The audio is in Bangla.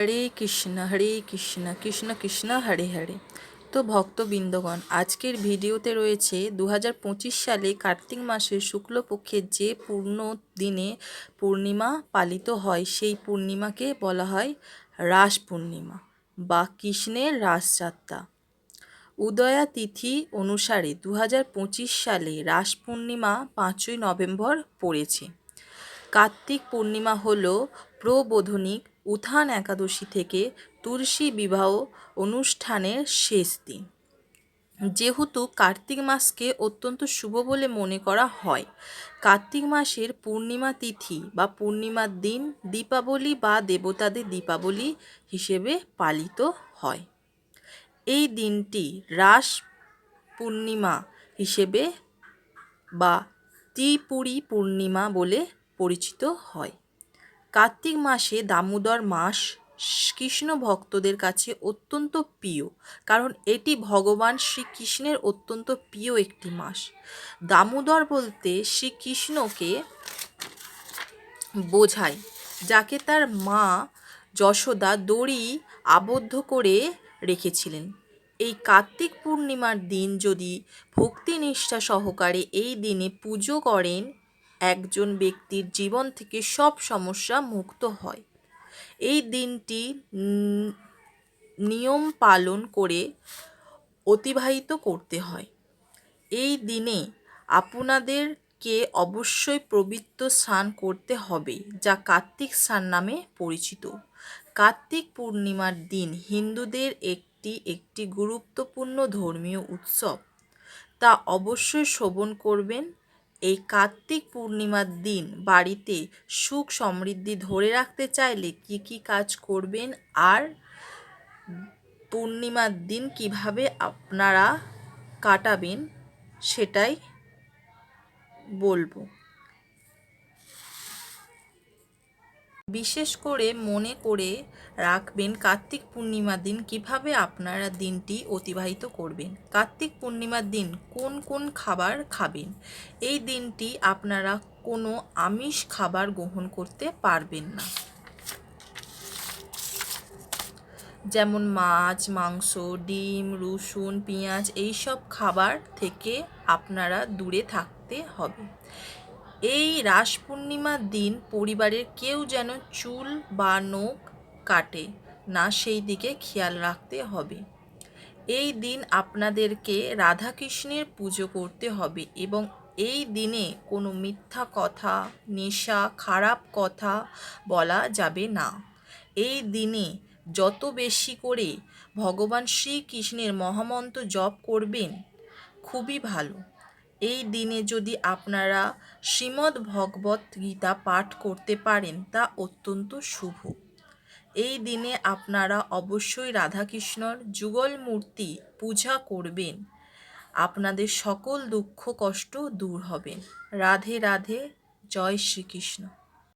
হরে কৃষ্ণ কৃষ্ণ কৃষ্ণ হরে হরে। তো ভক্তবৃন্দগণ, আজকের ভিডিওতে রয়েছে 2025 সালে কার্তিক মাসের শুক্লপক্ষের যে পূর্ণ দিনে পূর্ণিমা পালিত হয়, সেই পূর্ণিমাকে বলা হয় রাস পূর্ণিমা বা কৃষ্ণের রাসযাত্রা। উদয়া তিথি অনুসারে 2025 সালে রাস পূর্ণিমা 5ই নভেম্বর পড়েছে। কার্তিক পূর্ণিমা হল প্রবোধনী উত্থান একাদশী থেকে তুলসী বিবাহ অনুষ্ঠানের শেষ দিন। যেহেতু কার্তিক মাসকে অত্যন্ত শুভ বলে মনে করা হয়, কার্তিক মাসের পূর্ণিমা তিথি বা পূর্ণিমার দিন দীপাবলি বা দেবতাদের দীপাবলি হিসেবে পালিত হয়। এই দিনটি রাস পূর্ণিমা হিসেবে বা ত্রিপুরী পূর্ণিমা বলে পরিচিত হয়। কার্তিক মাসে দামোদর মাস কৃষ্ণ ভক্তদের কাছে অত্যন্ত প্রিয়, কারণ এটি ভগবান শ্রীকৃষ্ণের অত্যন্ত প্রিয় একটি মাস। দামোদর বলতে শ্রীকৃষ্ণকে বোঝায়, যাকে তার মা যশোদা দড়ি আবদ্ধ করে রেখেছিলেন। এই কার্তিক পূর্ণিমার দিন যদি ভক্তিনিষ্ঠা সহকারে এই দিনে পুজো করেন, একজন ব্যক্তির জীবন থেকে সব সমস্যা মুক্ত হয়। এই দিনটি নিয়ম পালন করে অতিবাহিত করতে হয়। এই দিনে আপনাদেরকে অবশ্যই পবিত্র স্নান করতে হবে, যা কার্তিক স্নান নামে পরিচিত। কার্তিক পূর্ণিমার দিন হিন্দুদের একটি গুরুত্বপূর্ণ ধর্মীয় উৎসব, তা অবশ্যই শ্রবণ করবেন। এই কার্তিক পূর্ণিমার দিন বাড়িতে সুখ সমৃদ্ধি ধরে রাখতে চাইলে কি কি কাজ করবেন, আর পূর্ণিমার দিন কিভাবে আপনারা কাটাবেন সেটাই বলবো। বিশেষ করে মনে করে রাখবেন কার্তিক পূর্ণিমার দিন কিভাবে আপনারা দিনটি অতিবাহিত করবেন। কার্তিক পূর্ণিমার দিন কোন কোন খাবার খাবেন। এই দিনটি আপনারা কোনো আমিষ খাবার গ্রহণ করতে পারবেন না, যেমন মাছ, মাংস, ডিম, রসুন, পেঁয়াজ এইসব খাবার থেকে আপনারা দূরে থাকতে হবে। এই রাস পূর্ণিমার দিন পরিবারের কেউ যেন চুল বা নখ কাটে না, সেই দিকে খেয়াল রাখতে হবে। এই দিন আপনাদেরকে রাধাকৃষ্ণের পুজো করতে হবে এবং এই দিনে কোনো মিথ্যা কথা, নেশা, খারাপ কথা বলা যাবে না। এই দিনে যত বেশি করে ভগবান শ্রীকৃষ্ণের মহামন্ত্র জপ করবেন খুবই ভালো। এই দিনে যদি আপনারা শ্রীমদ্ ভগবত গীতা পাঠ করতে পারেন, তা অত্যন্ত শুভ। এই দিনে আপনারা অবশ্যই রাধাকৃষ্ণর যুগল মূর্তি পূজা করবেন। আপনাদের সকল দুঃখ কষ্ট দূর হবে। রাধে রাধে, জয় শ্রীকৃষ্ণ।